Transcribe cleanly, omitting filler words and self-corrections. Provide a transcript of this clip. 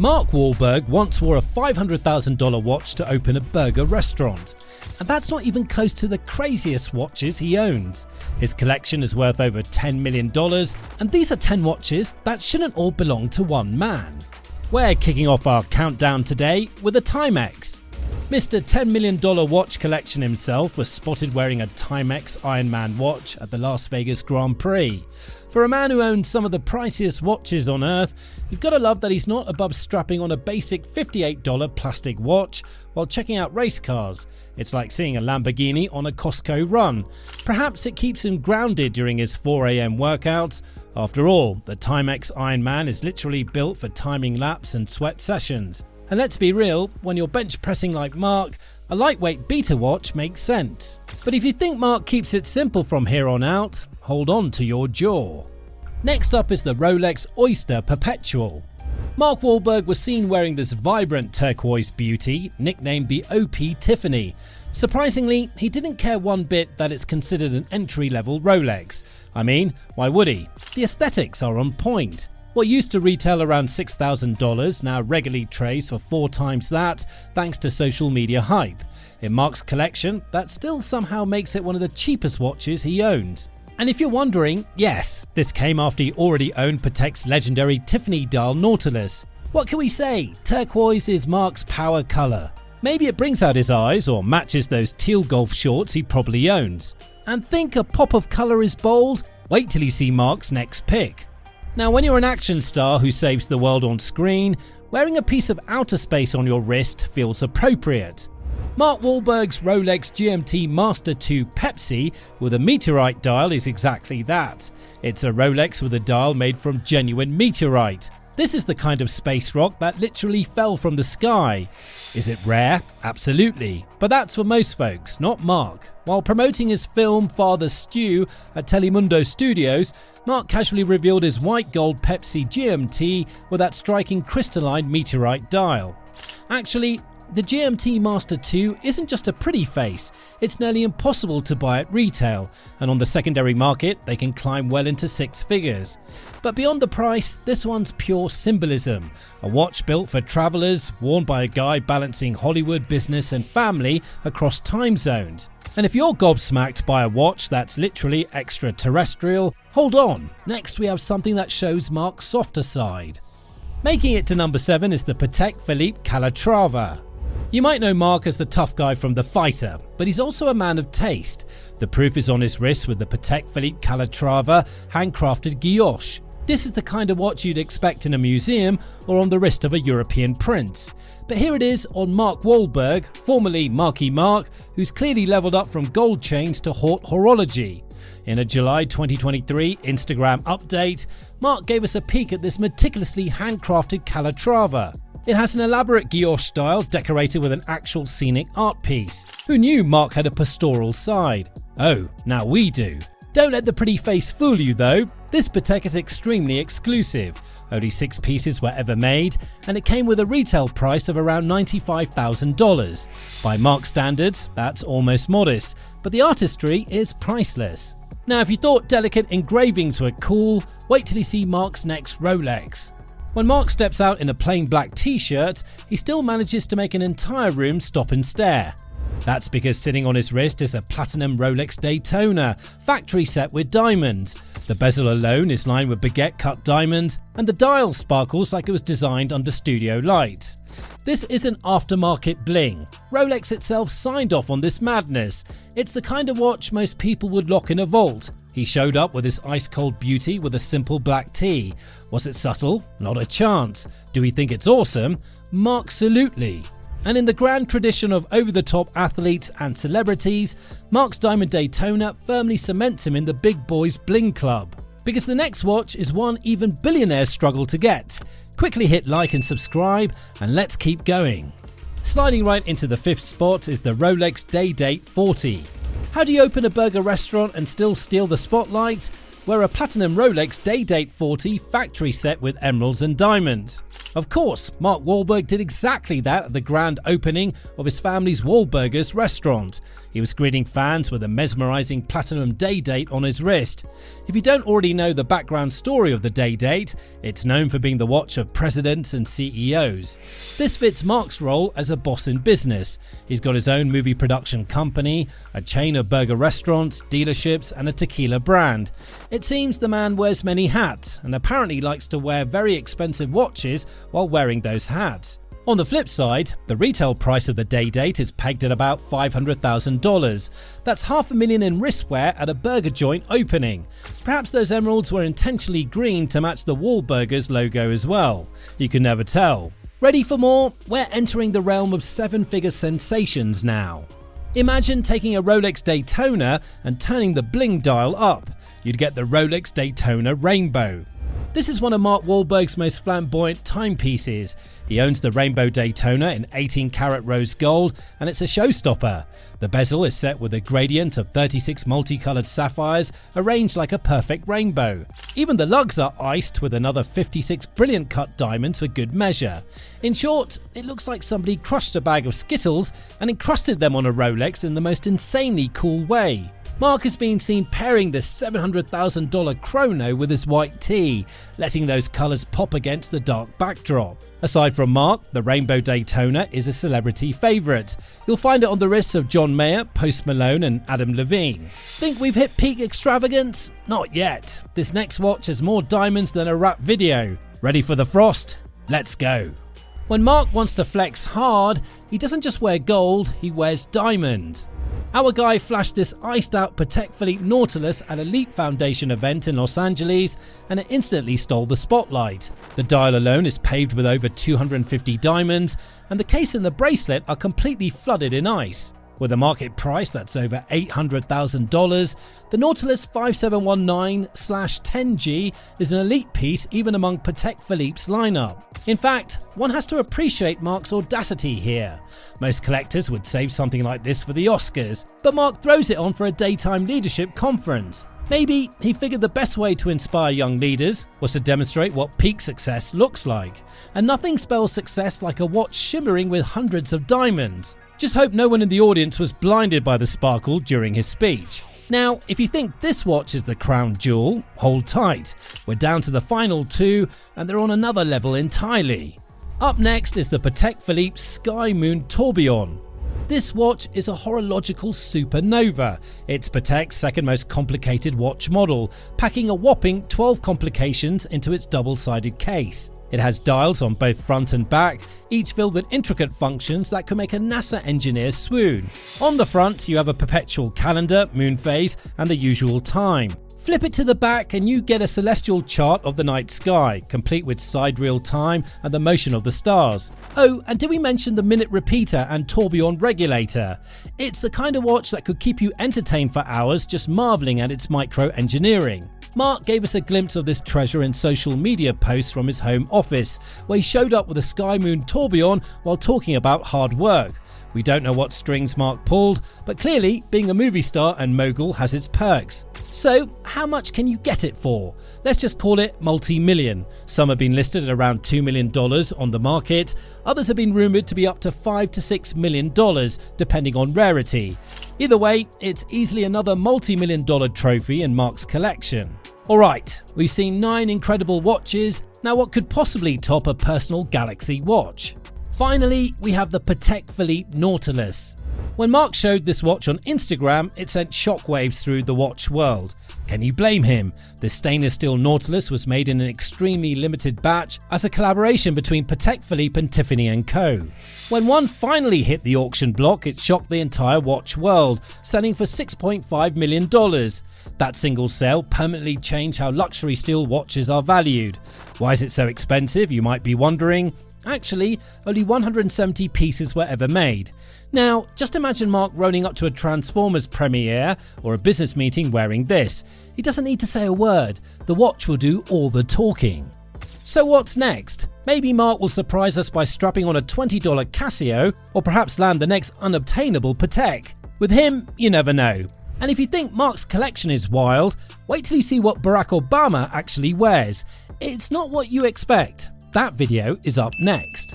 Mark Wahlberg once wore a $500,000 watch to open a burger restaurant. And that's not even close to the craziest watches he owns. His collection is worth over $10 million, and these are 10 watches that shouldn't all belong to one man. We're kicking off our countdown today with a Timex. Mr. $10 million watch collection himself was spotted wearing a Timex Ironman watch at the Las Vegas Grand Prix. For a man who owns some of the priciest watches on earth, you've got to love that he's not above strapping on a basic $58 plastic watch while checking out race cars. It's like seeing a Lamborghini on a Costco run. Perhaps it keeps him grounded during his 4 a.m. workouts. After all, the Timex Ironman is literally built for timing laps and sweat sessions. And let's be real, when you're bench pressing like Mark, a lightweight beater watch makes sense. But if you think Mark keeps it simple from here on out, hold on to your jaw. Next up is the Rolex Oyster Perpetual. Mark Wahlberg was seen wearing this vibrant turquoise beauty, nicknamed the OP Tiffany. Surprisingly, he didn't care one bit that it's considered an entry-level Rolex. I mean, why would he? The aesthetics are on point. What used to retail around $6,000 now regularly trades for 4 times that, thanks to social media hype. In Mark's collection, that still somehow makes it one of the cheapest watches he owns. And if you're wondering, yes, this came after he already owned Patek's legendary Tiffany Blue Nautilus. What can we say? Turquoise is Mark's power colour. Maybe it brings out his eyes or matches those teal golf shorts he probably owns. And think a pop of colour is bold? Wait till you see Mark's next pick. Now, when you're an action star who saves the world on screen, wearing a piece of outer space on your wrist feels appropriate. Mark Wahlberg's Rolex GMT Master 2 Pepsi with a Meteorite dial is exactly that. It's a Rolex with a dial made from genuine meteorite. This is the kind of space rock that literally fell from the sky. Is it rare? Absolutely. But that's for most folks, not Mark. While promoting his film Father Stew at Telemundo Studios, Mark casually revealed his white gold Pepsi GMT with that striking crystalline meteorite dial. Actually, the GMT Master 2 isn't just a pretty face, it's nearly impossible to buy at retail, and on the secondary market they can climb well into 6 figures. But beyond the price, this one's pure symbolism, a watch built for travellers, worn by a guy balancing Hollywood, business and family across time zones. And if you're gobsmacked by a watch that's literally extraterrestrial, hold on, next we have something that shows Mark's softer side. Making it to number 7 is the Patek Philippe Calatrava. You might know Mark as the tough guy from The Fighter, but he's also a man of taste. The proof is on his wrist with the Patek Philippe Calatrava Handcrafted Guilloché. This is the kind of watch you'd expect in a museum or on the wrist of a European prince. But here it is on Mark Wahlberg, formerly Marky Mark, who's clearly leveled up from gold chains to haute horology. In a July 2023 Instagram update, Mark gave us a peek at this meticulously handcrafted Calatrava. It has an elaborate guilloche style decorated with an actual scenic art piece. Who knew Mark had a pastoral side? Oh, now we do. Don't let the pretty face fool you though. This Patek is extremely exclusive. Only 6 pieces were ever made, and it came with a retail price of around $95,000. By Mark standards, that's almost modest, but the artistry is priceless. Now, if you thought delicate engravings were cool, wait till you see Mark's next Rolex. When Mark steps out in a plain black t-shirt, he still manages to make an entire room stop and stare. That's because sitting on his wrist is a platinum Rolex Daytona, factory set with diamonds. The bezel alone is lined with baguette cut diamonds, and the dial sparkles like it was designed under studio light. This isn't aftermarket bling. Rolex itself signed off on this madness. It's the kind of watch most people would lock in a vault. He showed up with his ice-cold beauty with a simple black tee. Was it subtle? Not a chance. Do we think it's awesome? Mark-salutely. And in the grand tradition of over-the-top athletes and celebrities, Mark's Diamond Daytona firmly cements him in the big boys bling club. Because the next watch is one even billionaires struggle to get. Quickly hit like and subscribe, and let's keep going. Sliding right into the 5th spot is the Rolex Day-Date 40. How do you open a burger restaurant and still steal the spotlight? Wear a platinum Rolex Day-Date 40 factory set with emeralds and diamonds. Of course, Mark Wahlberg did exactly that at the grand opening of his family's Wahlburgers restaurant. He was greeting fans with a mesmerizing platinum day date on his wrist. If you don't already know the background story of the day date, it's known for being the watch of presidents and CEOs. This fits Mark's role as a boss in business. He's got his own movie production company, a chain of burger restaurants, dealerships, and a tequila brand. It seems the man wears many hats and apparently likes to wear very expensive watches while wearing those hats. On the flip side, the retail price of the day date is pegged at about $500,000. That's $500,000 in wristwear at a burger joint opening. Perhaps those emeralds were intentionally green to match the Wahlberg's logo as well. You can never tell. Ready for more? We're entering the realm of seven-figure sensations now. Imagine taking a Rolex Daytona and turning the bling dial up. You'd get the Rolex Daytona Rainbow. This is one of Mark Wahlberg's most flamboyant timepieces. He owns the Rainbow Daytona in 18-karat rose gold, and it's a showstopper. The bezel is set with a gradient of 36 multicolored sapphires arranged like a perfect rainbow. Even the lugs are iced with another 56 brilliant cut diamonds for good measure. In short, it looks like somebody crushed a bag of Skittles and encrusted them on a Rolex in the most insanely cool way. Mark has been seen pairing this $700,000 chrono with his white tee, letting those colours pop against the dark backdrop. Aside from Mark, the Rainbow Daytona is a celebrity favourite. You'll find it on the wrists of John Mayer, Post Malone and Adam Levine. Think we've hit peak extravagance? Not yet. This next watch has more diamonds than a rap video. Ready for the frost? Let's go. When Mark wants to flex hard, he doesn't just wear gold, he wears diamonds. Our guy flashed this iced out Patek Philippe Nautilus at a Leap Foundation event in Los Angeles, and it instantly stole the spotlight. The dial alone is paved with over 250 diamonds, and the case and the bracelet are completely flooded in ice. With a market price that's over $800,000, the Nautilus 5719/10G is an elite piece even among Patek Philippe's lineup. In fact, one has to appreciate Mark's audacity here. Most collectors would save something like this for the Oscars, but Mark throws it on for a daytime leadership conference. Maybe he figured the best way to inspire young leaders was to demonstrate what peak success looks like. And nothing spells success like a watch shimmering with hundreds of diamonds. Just hope no one in the audience was blinded by the sparkle during his speech. Now, if you think this watch is the crown jewel, hold tight. We're down to the final two, and they're on another level entirely. Up next is the Patek Philippe Sky Moon Tourbillon. This watch is a horological supernova. It's Patek's second most complicated watch model, packing a whopping 12 complications into its double-sided case. It has dials on both front and back, each filled with intricate functions that could make a NASA engineer swoon. On the front, you have a perpetual calendar, moon phase, and the usual time. Flip it to the back and you get a celestial chart of the night sky, complete with sidereal time and the motion of the stars. Oh, and did we mention the minute repeater and tourbillon regulator? It's the kind of watch that could keep you entertained for hours just marvelling at its micro-engineering. Mark gave us a glimpse of this treasure in social media posts from his home office, where he showed up with a Sky Moon Tourbillon while talking about hard work. We don't know what strings Mark pulled, but clearly being a movie star and mogul has its perks. So how much can you get it for? Let's just call it multi-million. Some have been listed at around $2 million on the market. Others have been rumoured to be up to $5 to $6 million, depending on rarity. Either way, it's easily another multi-million dollar trophy in Mark's collection. Alright, we've seen 9 incredible watches. Now what could possibly top a personal Galaxy watch? Finally, we have the Patek Philippe Nautilus. When Mark showed this watch on Instagram, it sent shockwaves through the watch world. Can you blame him? This stainless steel Nautilus was made in an extremely limited batch as a collaboration between Patek Philippe and Tiffany & Co. When one finally hit the auction block, it shocked the entire watch world, selling for $6.5 million. That single sale permanently changed how luxury steel watches are valued. Why is it so expensive, you might be wondering? Actually, only 170 pieces were ever made. Now, just imagine Mark rolling up to a Transformers premiere or a business meeting wearing this. He doesn't need to say a word. The watch will do all the talking. So what's next? Maybe Mark will surprise us by strapping on a $20 Casio, or perhaps land the next unobtainable Patek. With him, you never know. And if you think Mark's collection is wild, wait till you see what Barack Obama actually wears. It's not what you expect. That video is up next.